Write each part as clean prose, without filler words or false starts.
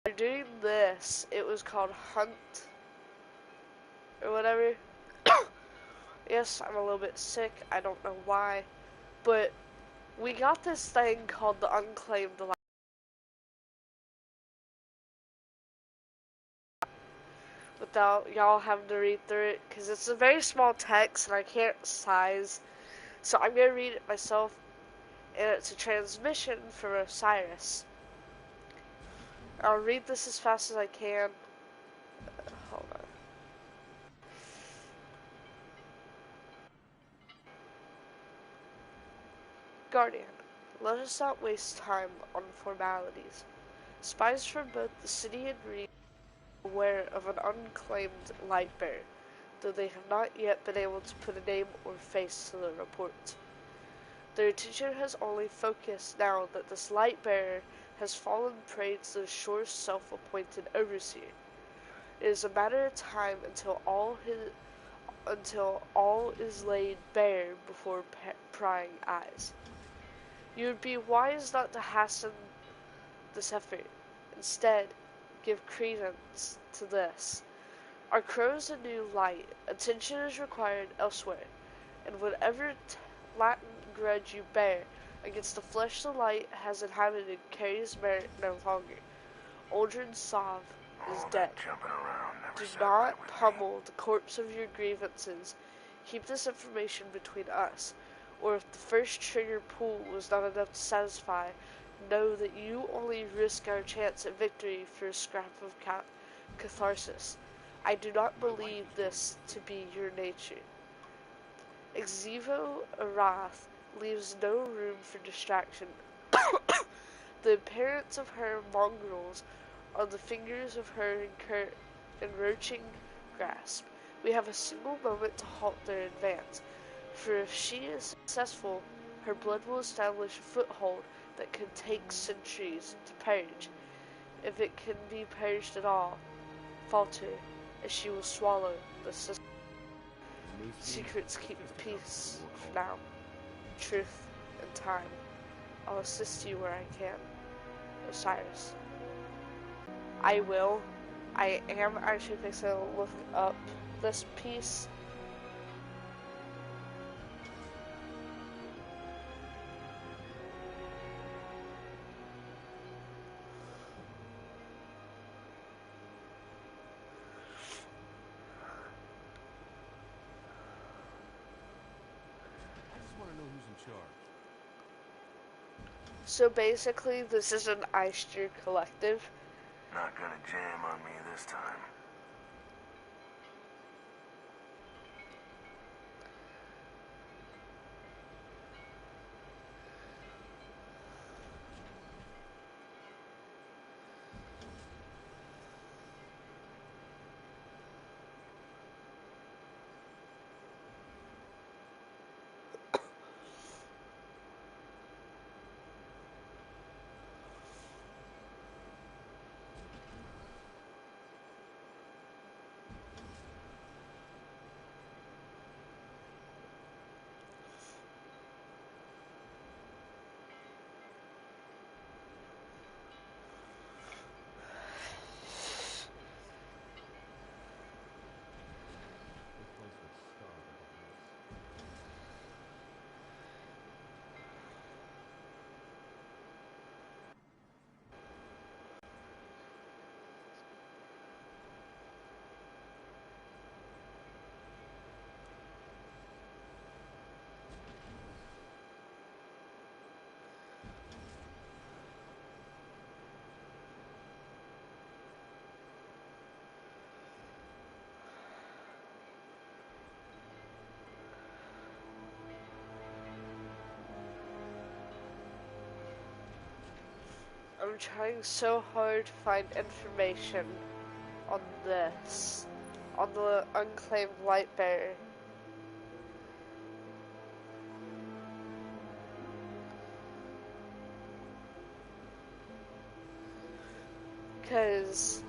They're doing this. It was called Hunt or whatever. Yes, I'm a little bit sick. I don't know why, but we got this thing called the Unclaimed Light. Without y'all having to read through it, because it's a very small text and I can't size. So I'm going to read it myself, and it's a transmission from Osiris. I'll read this as fast as I can. Hold on. Guardian, let us not waste time on formalities. Spies from both the city and region are aware of an unclaimed light bearer, though they have not yet been able to put a name or face to the report. Their attention has only focused now that this light bearer has fallen prey to the Shore's self-appointed overseer. It is a matter of time until all is laid bare before prying eyes. You would be wise not to hasten this effort. Instead, give credence to this. Our crow's a new light. Attention is required elsewhere, and whatever latent grudge you bear against the flesh the light has inhabited carries merit no longer. Uldren Sov is dead. Do not pummel the corpse of your grievances. Keep this information between us, or if the first trigger pull was not enough to satisfy, know that you only risk our chance at victory for a scrap of catharsis. I do not believe this to be your nature. Exevo Arath leaves no room for distraction. The appearance of her mongrels on the fingers of her encroaching grasp. We have a single moment to halt their advance, for if she is successful, her blood will establish a foothold that could take centuries to purge. If it can be purged at all, falter, as she will swallow the system. Secrets keep the peace for now. Truth and time. I'll assist you where I can. Osiris. I will. I am actually fixing to look up this piece. So basically, this is an Eister collective. Not gonna jam on me this time. I'm trying so hard to find information on this, on the unclaimed light bearer. Because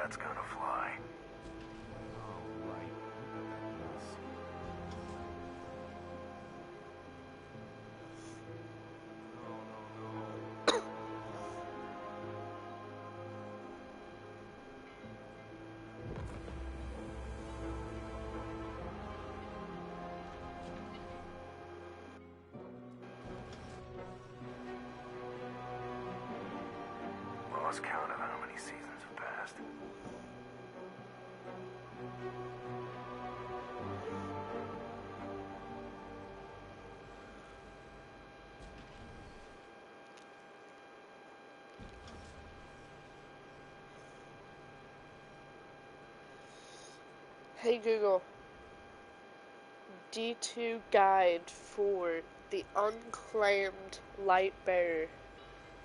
that's gonna fly. Alright. No. Lost count of how many seasons have passed. Hey Google, D2 guide for the unclaimed light bearer.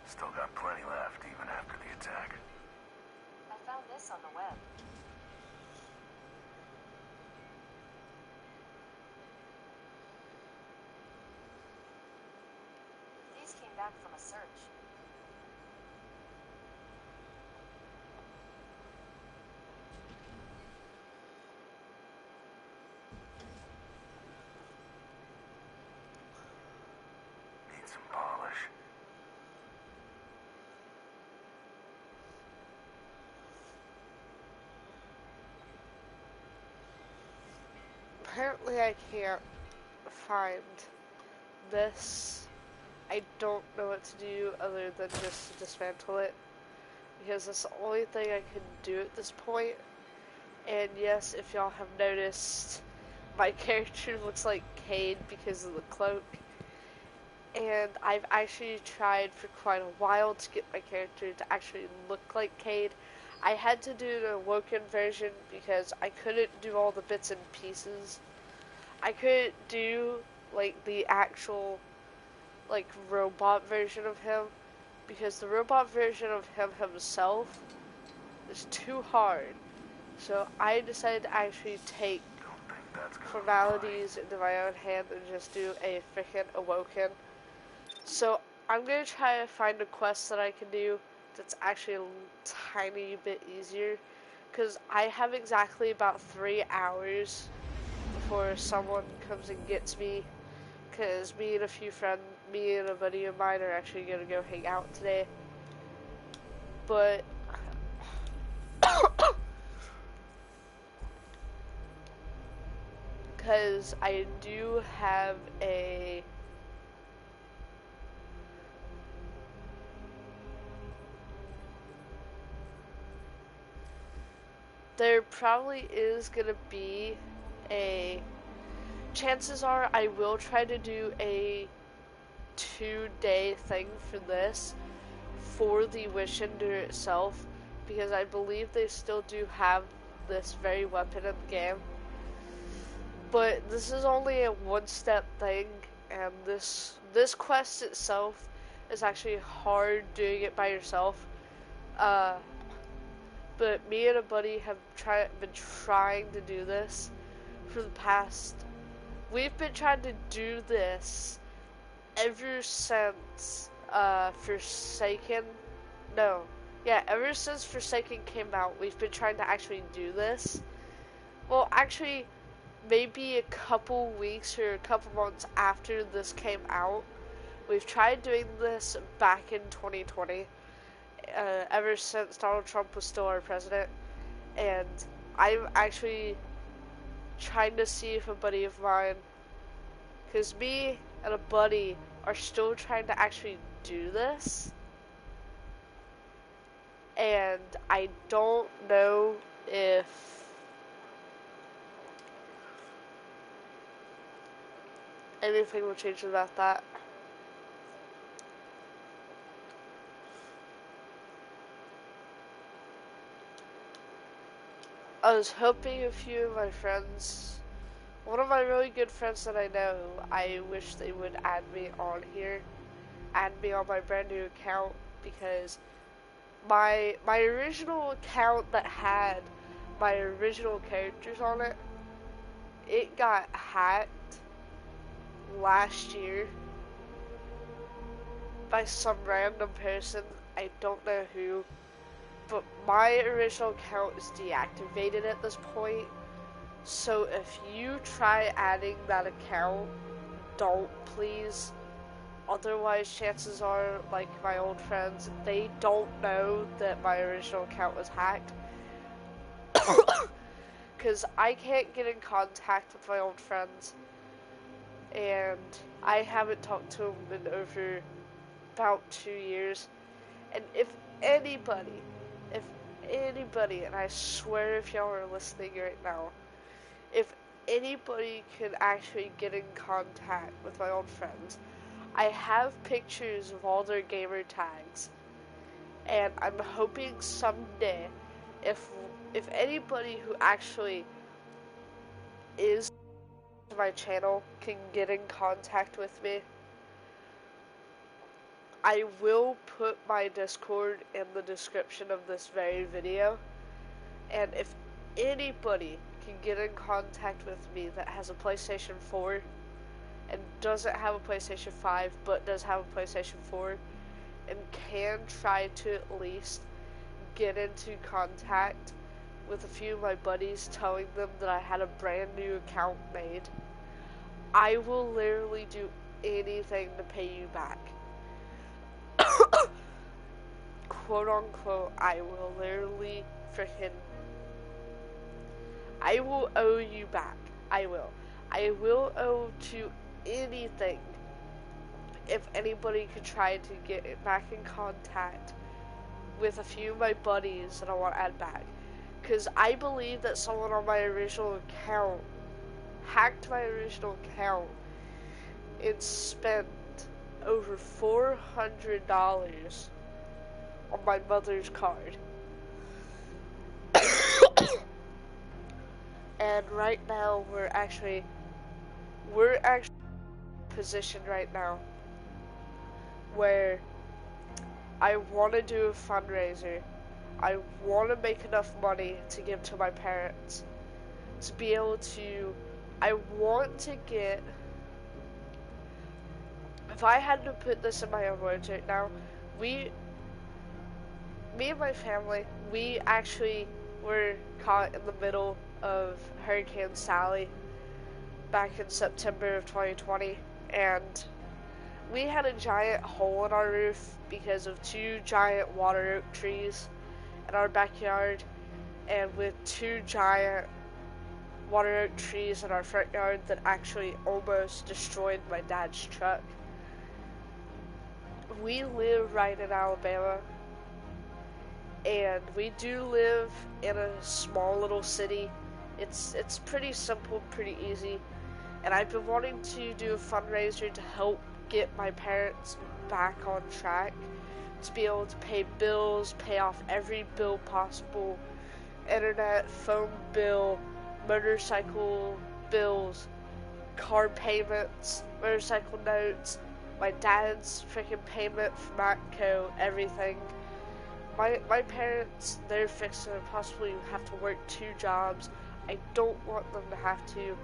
Still got plenty left, even after the attack. I found this on the web. These came back from a search. Need some polish. Apparently I can't find this. I don't know what to do other than just to dismantle it, because that's the only thing I can do at this point. And yes, if y'all have noticed, my character looks like Cade because of the cloak. And I've actually tried for quite a while to get my character to actually look like Cade. I had to do the Woken version because I couldn't do all the bits and pieces. I couldn't do like the actual like robot version of him, because the robot version of him himself is too hard. So I decided to actually take Don't think that's gonna formalities into my own hand and just do a freaking Awoken. So I'm gonna try to find a quest that I can do that's actually a tiny bit easier, because I have exactly about 3 hours before someone comes and gets me, because me and a buddy of mine are actually gonna go hang out today. But because I do have a there probably is gonna be a chances are I will try to do a 2-day thing for this, for the Wish Ender itself, because I believe they still do have this very weapon in the game. But this is only a one-step thing, and this quest itself is actually hard doing it by yourself. But me and a buddy have been trying to do this for the past. We've been trying to do this ever since Forsaken. No, yeah, ever since Forsaken came out, we've been trying to actually do this. Well, actually, maybe a couple weeks or a couple months after this came out, we've tried doing this back in 2020. Ever since Donald Trump was still our president, and I'm actually trying to see if a buddy of mine, because me and a buddy are still trying to actually do this, and I don't know if anything will change about that. I was hoping a few of my friends, one of my really good friends that I know, I wish they would add me on here, add me on my brand new account, because my original account that had my original characters on it, it got hacked last year by some random person. I don't know who, but my original account is deactivated at this point. So if you try adding that account, don't please. Otherwise, chances are, like my old friends, they don't know that my original account was hacked. Because I can't get in contact with my old friends. And I haven't talked to them in over about 2 years. And if anybody, and I swear if y'all are listening right now, if anybody could actually get in contact with my old friends, I have pictures of all their gamer tags, and I'm hoping someday, if anybody who actually is my channel can get in contact with me, I will put my Discord in the description of this very video, and if anybody can get in contact with me that has a PlayStation 4 and doesn't have a PlayStation 5 but does have a PlayStation 4 and can try to at least get into contact with a few of my buddies telling them that I had a brand new account made, I will literally do anything to pay you back. Quote unquote, I will literally I will owe you back. I will owe to anything if anybody could try to get back in contact with a few of my buddies that I want to add back. Because I believe that someone on my original account hacked my original account and spent over $400 on my mother's card. And right now we're actually positioned right now where I want to do a fundraiser. I want to make enough money to give to my parents to be able to. I want to get. If I had to put this in my own words right now, me and my family, we actually were caught in the middle of Hurricane Sally back in September of 2020, and we had a giant hole in our roof because of 2 giant water oak trees in our backyard, and with 2 giant water oak trees in our front yard that actually almost destroyed my dad's truck. We live right in Alabama, and we do live in a small little city. It's pretty simple, pretty easy, and I've been wanting to do a fundraiser to help get my parents back on track, to be able to pay bills, pay off every bill possible, internet, phone bill, motorcycle bills, car payments, motorcycle notes, my dad's freaking payment for Matco, everything. My parents, they're fixing to possibly have to work 2 jobs. I don't want them to have to.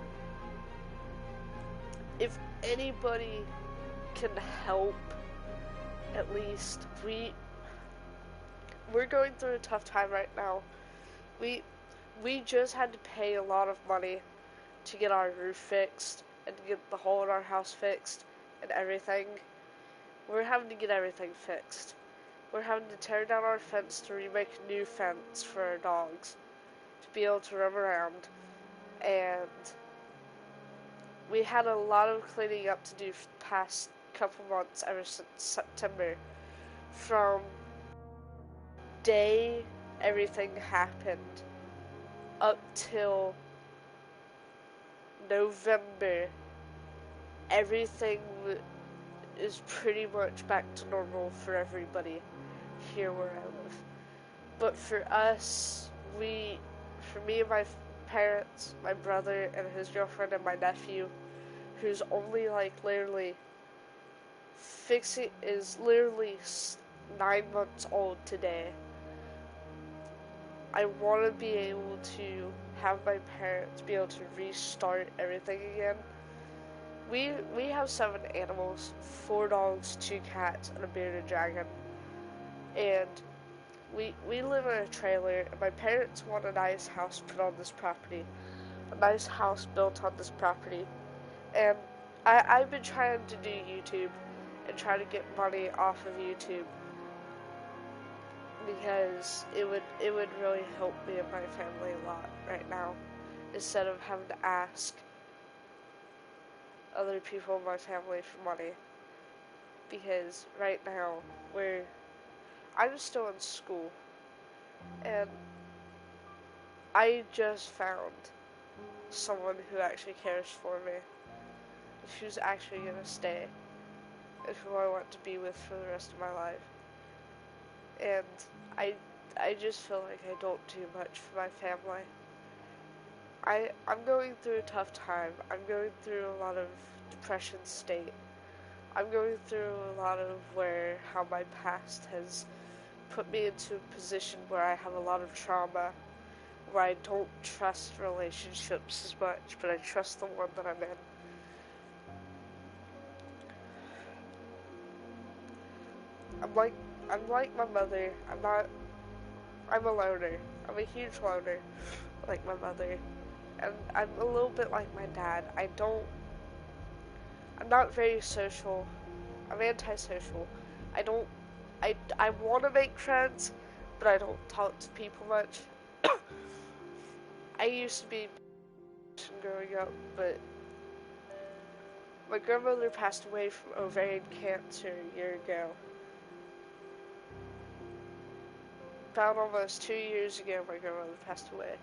If anybody can help, at least, we're going through a tough time right now. We just had to pay a lot of money to get our roof fixed and to get the hole in our house fixed and everything. We're having to get everything fixed. We're having to tear down our fence to remake a new fence for our dogs to be able to roam around, and we had a lot of cleaning up to do for the past couple months ever since September. From day everything happened up till November, everything is pretty much back to normal for everybody here where I live. But for us, for me and my parents, my brother and his girlfriend and my nephew, who's only like literally is literally 9 months old today. I want to be able to have my parents be able to restart everything again. We have 7 animals, 4 dogs, 2 cats, and a bearded dragon. And we live in a trailer, and my parents want a nice house put on this property, a nice house built on this property, and I've been trying to do YouTube and try to get money off of YouTube because it would really help me and my family a lot right now, instead of having to ask other people in my family for money. Because right now I'm still in school, and I just found someone who actually cares for me, who's actually gonna stay, and who I want to be with for the rest of my life. And I I just feel like I don't do much for my family. I'm going through a tough time. I'm going through a lot of depression state. I'm going through a lot of how my past has put me into a position where I have a lot of trauma, where I don't trust relationships as much, but I trust the one that I'm in. I'm like my mother. I'm a loner. I'm a huge loner, like my mother. And I'm a little bit like my dad. I'm not very social. I'm antisocial. I want to make friends, but I don't talk to people much. I used to be growing up, but my grandmother passed away from ovarian cancer a year ago. About almost 2 years ago, my grandmother passed away.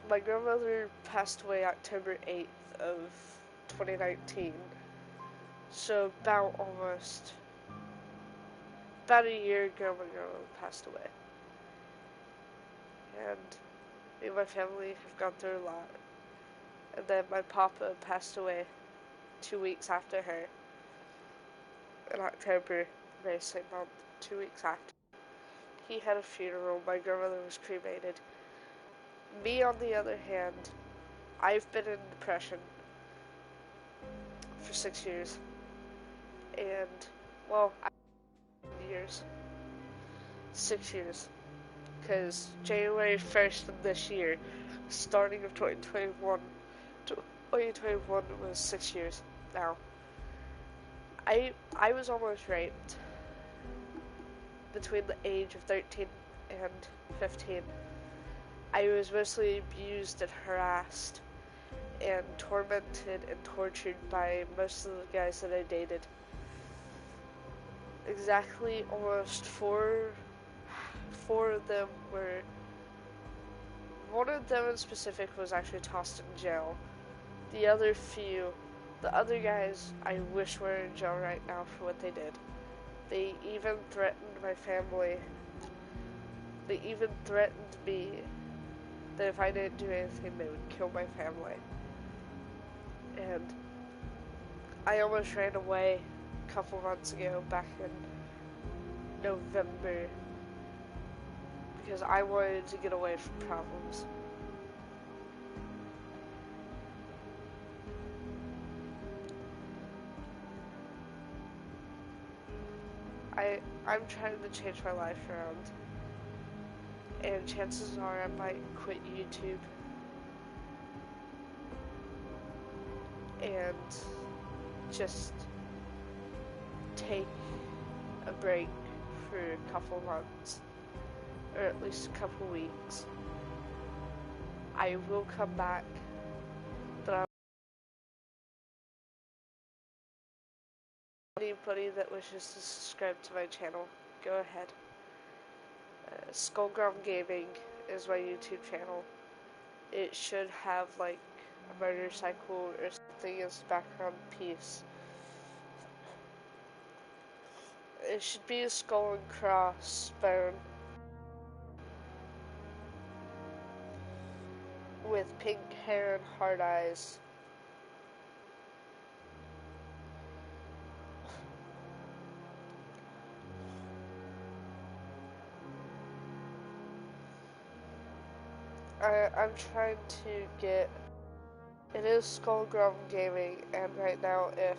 My grandmother passed away October 8th of 2019. So about a year ago, my grandmother passed away. And me and my family have gone through a lot. And then my papa passed away 2 weeks after her. In October, very same month, 2 weeks after. He had a funeral, my grandmother was cremated. Me, on the other hand, I've been in depression for 6 years. And, well, 6 years. Because January 1st of this year, starting of 2021 was 6 years now. I was almost raped between the age of 13 and 15. I was mostly abused and harassed and tormented and tortured by most of the guys that I dated. Exactly almost four of them were... One of them in specific was actually tossed in jail. The other guys, I wish were in jail right now for what they did. They even threatened my family. They even threatened me that if I didn't do anything, they would kill my family. And I almost ran away a couple months ago, back in November, because I wanted to get away from problems. I'm trying to change my life around, and chances are I might quit YouTube and just take a break for a couple months, or at least a couple weeks. I will come back, but anybody that wishes to subscribe to my channel, go ahead. skullgurl17's is my YouTube channel. It should have like a motorcycle or something as background piece. It should be a skull and crossbone with pink hair and hard eyes. I'm trying to get... It is skullgurl17's, and right now if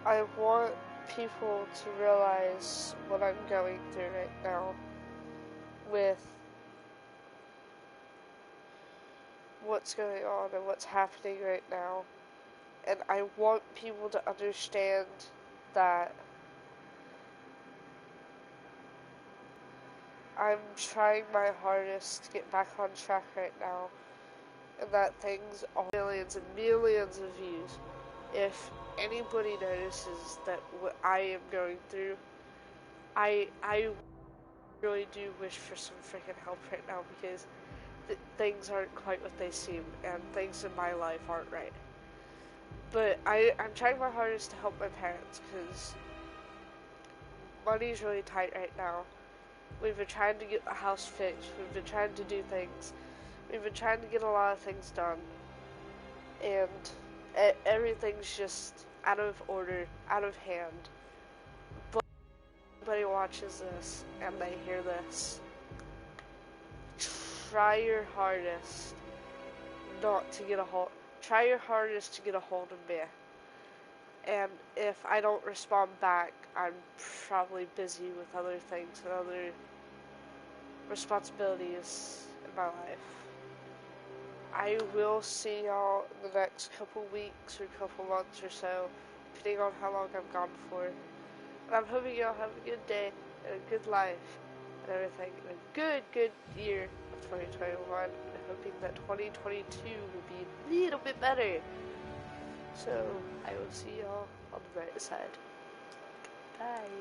I want people to realize what I'm going through right now with what's going on and what's happening right now. And I want people to understand that I'm trying my hardest to get back on track right now, and that things are millions and millions of views. If anybody notices that what I am going through, I really do wish for some freaking help right now, because things aren't quite what they seem, and things in my life aren't right. But I'm trying my hardest to help my parents, because money's really tight right now. We've been trying to get the house fixed. We've been trying to do things. We've been trying to get a lot of things done. And everything's just out of order, out of hand. But if anybody watches this and they hear this, try your hardest not to get a hold. Try your hardest to get a hold of me. And if I don't respond back, I'm probably busy with other things and other responsibilities in my life. I will see y'all in the next couple weeks or couple months or so, depending on how long I'm gone for. And I'm hoping y'all have a good day and a good life and everything, and a good year of 2021. And hoping that 2022 will be a little bit better. So I will see y'all on the right side. Bye.